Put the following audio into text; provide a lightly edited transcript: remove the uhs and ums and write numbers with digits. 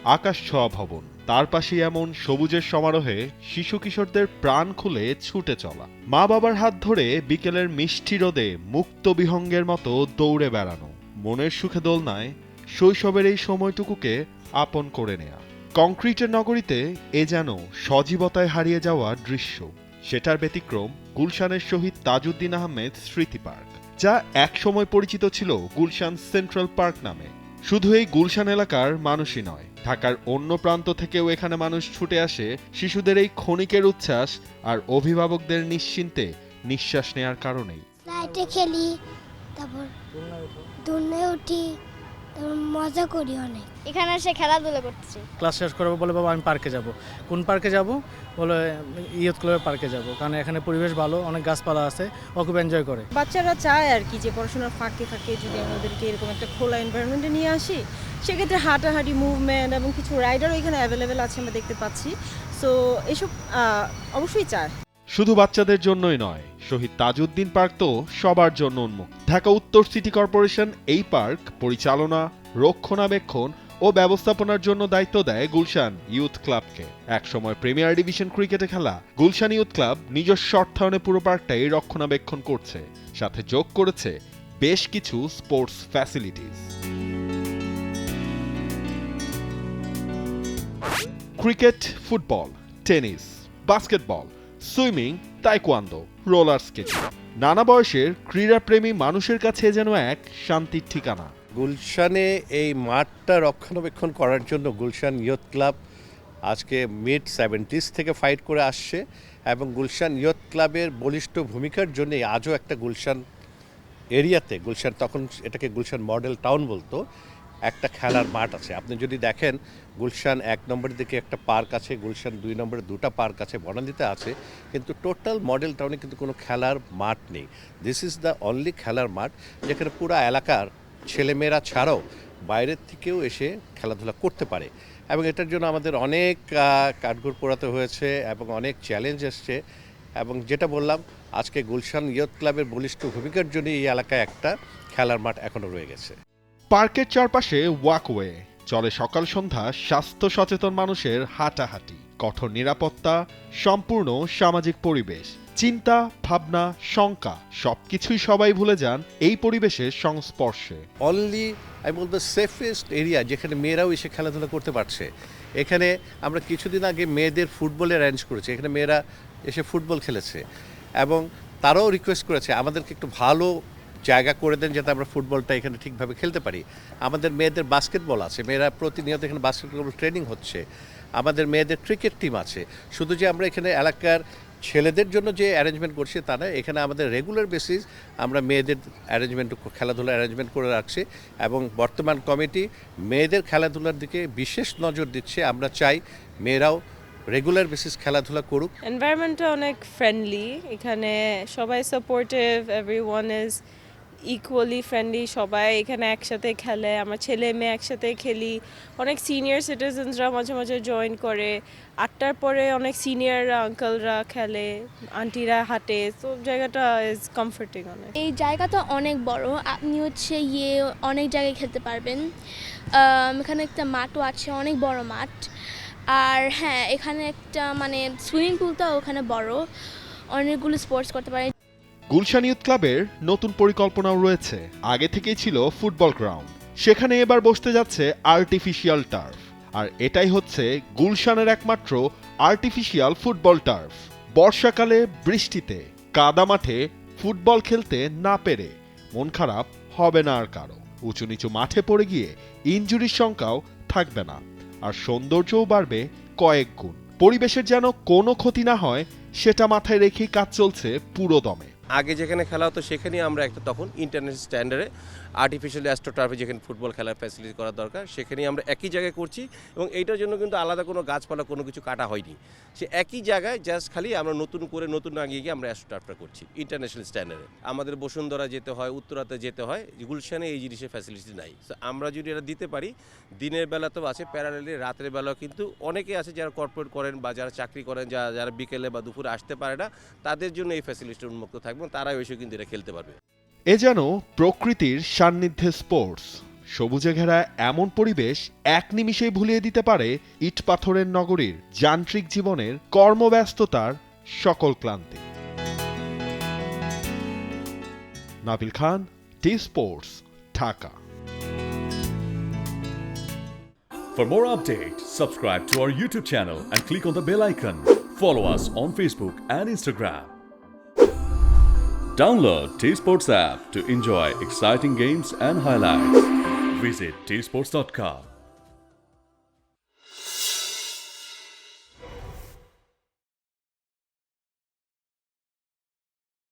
আকাশ ছোঁয়া ভবন, তার পাশে এমন সবুজের সমারোহে শিশু কিশোরদের প্রাণ খুলে ছুটে চলা, মা বাবার হাত ধরে বিকেলের মিষ্টি রোদে মুক্ত বিহঙ্গের মতো দৌড়ে বেড়ানো, মনের সুখে দোলনায় শৈশবের এই সময়টুকুকে আপন করে নেয়া। কংক্রিটের নগরীতে এ যেন সজীবতায় হারিয়ে যাওয়া দৃশ্য। সেটার ব্যতিক্রম গুলশানের শহীদ তাজউদ্দিন আহমেদ স্মৃতি পার্ক, যা একসময় পরিচিত ছিল গুলশান সেন্ট্রাল পার্ক নামে। শুধু এই গুলশান এলাকার মানুষই নয়, ঢাকার অন্য প্রান্ত থেকেও এখানে মানুষ ছুটে আসে শিশুদের এই ক্ষণিকের উচ্ছ্বাস আর অভিভাবকদের নিশ্চিন্তে নিঃশ্বাস নেয়ার কারণেই। লাইটে খেলি, তারপর দোলনায় উঠি, তারপর মজা করি অনেক। এখানে এসে খেলাধুলা করতেছি। ক্লাস শেষ করবো বলে বাবা আমি পার্কে যাব। কোন পার্কে যাব বলে ইয়ুথ ক্লাবের পার্কে যাব, কারণ এখানে পরিবেশ ভালো, অনেক গাছপালা আছে, ও খুব এনজয় করে। বাচ্চারা চায় আর কি যে পড়াশোনার ফাঁকে ফাঁকে যদি আমরা ওদেরকে এরকম একটা খোলা এনভায়রনমেন্টে নিয়ে আসি, সেক্ষেত্রে হাঁটাহাঁটি মুভমেন্ট এবং কিছু রাইডারও এখানে অ্যাভেলেবেল আছে আমরা দেখতে পাচ্ছি। সো এসব অবশ্যই চায়। শুধু বাচ্চাদের জন্যই নয়, শহীদ তাজউদ্দিন পার্ক তো সবার জন্য উন্মুক্ত। ঢাকা উত্তর সিটি কর্পোরেশন এই পার্ক পরিচালনা, রক্ষণাবেক্ষণ ও ব্যবস্থাপনার জন্য দায়িত্ব দেয় গুলশান ইউথ ক্লাবকে। একসময় প্রিমিয়ার ডিভিশন ক্রিকেটে খেলা গুলশান ইউথ ক্লাব নিজস্ব অর্থায়নে পুরো পার্কটাই রক্ষণাবেক্ষণ করছে, সাথে যোগ করেছে বেশ কিছু sports facilities. Cricket, football, tennis, basketball, swimming, taekwondo, roller skating, নানা বয়সের ক্রীড়াপ্রেমী মানুষের কাছে যেন এক শান্তির ঠিকানা। গুলশানে এই মাঠটা রক্ষণাবেক্ষণ করার জন্য গুলশান ইয়ুথ ক্লাব আজকে মিড 70s থেকে ফাইট করে আসছে, এবং গুলশান ইয়ুথ ক্লাবের বলিষ্ঠ ভূমিকার জন্যে আজও একটা গুলশান এরিয়াতে, গুলশান তখন এটাকে গুলশান মডেল টাউন বলতো, একটা খেলার মাঠ আছে। আপনি যদি দেখেন গুলশান 1 নম্বরের দিকে একটা পার্ক আছে, গুলশান 2 নম্বরে 2টা পার্ক আছে, বনানীতে আছে, কিন্তু টোটাল মডেল টাউনে কিন্তু কোনো খেলার মাঠ নেই। দিস ইজ দ্য অনলি খেলার মাঠ যেখানে পুরো এলাকার ছেলেমেয়েরা ছাড়াও বাইরের থেকেও এসে খেলাধুলা করতে পারে, এবং এটার জন্য আমাদের অনেক কাঠগড় পোড়াতে হয়েছে এবং অনেক চ্যালেঞ্জ এসছে। এবং যেটা বললাম, আজকে গুলশান ইয়ুথ ক্লাবের বলিষ্ঠ ভূমিকার জন্য এই এলাকায় একটা খেলার মাঠ এখনও রয়ে গেছে। পার্কের চারপাশে ওয়াকওয়ে, চলে সকাল সন্ধ্যা স্বাস্থ্য সচেতন মানুষের হাঁটাহাঁটি, কঠোর নিরাপত্তা, সম্পূর্ণ সামাজিক পরিবেশ, চিন্তা, ভাবনা, শঙ্কা সবকিছুই সবাই ভুলে যান এই পরিবেশের সংস্পর্শে। অনলি আমি বলবো সেফেস্ট এরিয়া যেখানে মেয়েরাও এসে খেলাধুলা করতে পারছে। এখানে আমরা কিছুদিন আগে মেয়েদের ফুটবলের অ্যারেঞ্জ করেছি, এখানে মেয়েরা এসে ফুটবল খেলেছে, এবং তারাও রিকোয়েস্ট করেছে আমাদেরকে একটু ভালো জায়গা করে দেন যাতে আমরা ফুটবলটা এখানে ঠিকভাবে খেলতে পারি। আমাদের মেয়েদের বাস্কেটবল আছে, মেয়েরা প্রতিনিয়ত এখানে বাস্কেটবল ট্রেনিং হচ্ছে। আমাদের মেয়েদের ক্রিকেট টিম আছে। শুধু যে আমরা এখানে এলাকার ছেলেদের জন্য যে অ্যারেঞ্জমেন্ট করছি তা নয়, এখানে আমাদের রেগুলার বেসিস আমরা মেয়েদের অ্যারেঞ্জমেন্ট, খেলাধুলার অ্যারেঞ্জমেন্ট করে রাখছি, এবং বর্তমান কমিটি মেয়েদের খেলাধুলার দিকে বিশেষ নজর দিচ্ছে। আমরা চাই মেয়েরাও রেগুলার বেসিস খেলাধুলা করুক। এনভায়রনমেন্টটা অনেক ফ্রেন্ডলি, এখানে সবাই supportive, everyone is equally friendly, সবাই এখানে একসাথে খেলে, আমরা ছেলে মেয়ে একসাথে খেলি। অনেক সিনিয়র সিটিজেন্সরা মাঝে মাঝে জয়েন করে, 8টার পরে অনেক সিনিয়ররা আঙ্কেলরা খেলে, আন্টিরা হাঁটে, তো জায়গাটা ইজ কমফোর্টিং অনেক। এই জায়গাটা অনেক বড়, আপনি হচ্ছে অনেক জায়গায় খেলতে পারবেন। এখানে একটা মাঠও আছে, অনেক বড় মাঠ। আর হ্যাঁ, এখানে একটা মানে সুইমিং পুলটাও ওখানে বড়, অনেকগুলো স্পোর্টস করতে পারে। গুলশান ইউথ ক্লাবের নতুন পরিকল্পনাও রয়েছে। আগে থেকেই ছিল ফুটবল গ্রাউন্ড, সেখানে এবার বসতে যাচ্ছে আর্টিফিশিয়াল টার্ফ, আর এটাই হচ্ছে গুলশানের একমাত্র আর্টিফিশিয়াল ফুটবল টার্ফ। বর্ষাকালে বৃষ্টিতে কাদা মাঠে ফুটবল খেলতে না পেরে মন খারাপ হবে না আর কারো। উঁচু নিচু মাঠে পড়ে গিয়ে ইনজুরির সংখ্যাও থাকবে না, আর সৌন্দর্যও বাড়বে কয়েক গুণ। পরিবেশের যেন কোনো ক্ষতি না হয় সেটা মাথায় রেখেই কাজ চলছে পুরো দমে। আগে যেখানে খেলা হতো সেখানেই আমরা একটা তখন ইন্টারন্যাশনাল স্ট্যান্ডার্ডে আর্টিফিশিয়াল অ্যাস্ট্রোটার্ফে যেখানে ফুটবল খেলার ফ্যাসিলিটি করা দরকার সেখানেই আমরা একই জায়গায় করছি, এবং এইটার জন্য কিন্তু আলাদা কোনো গাছপালা কোনো কিছু কাটা হয়নি। সে একই জায়গায় জাস্ট খালি আমরা নতুন আগিয়ে গিয়ে আমরা অ্যাস্ট্রোটার্ফটা করছি ইন্টারন্যাশনাল স্ট্যান্ডার্ডে। আমাদের বসুন্ধরা যেতে হয়, উত্তরাতে যেতে হয়, গুলশানে এই জিনিসের ফ্যাসিলিটি নাই। তো আমরা যদি এটা দিতে পারি, দিনের বেলাতেও আছে, প্যারালেলি রাতের বেলাও কিন্তু অনেকে আছে যারা কর্পোরেট করেন বা যারা চাকরি করেন, যারা বিকেলে বা দুপুরে আসতে পারে না, তাদের জন্য এই ফ্যাসিলিটি উন্মুক্ত থাকবে, তারাও এসে কিন্তু এটা খেলতে পারবে। এ যেন প্রকৃতির সান্নিধ্যে স্পোর্টস, সবুজে ঘেরা এমন পরিবেশ এক নিমিষেই ভুলিয়ে দিতে পারে ইট পাথরের নগরীর যান্ত্রিক জীবনের কর্মব্যস্ততার সকল ক্লান্তি। Nabil Khan, T sports, Dhaka. For more updates, subscribe to our YouTube channel and click on the bell icon. Follow us on Facebook and Instagram. Download T Sports app to enjoy exciting games and highlights. Visit tsports.com.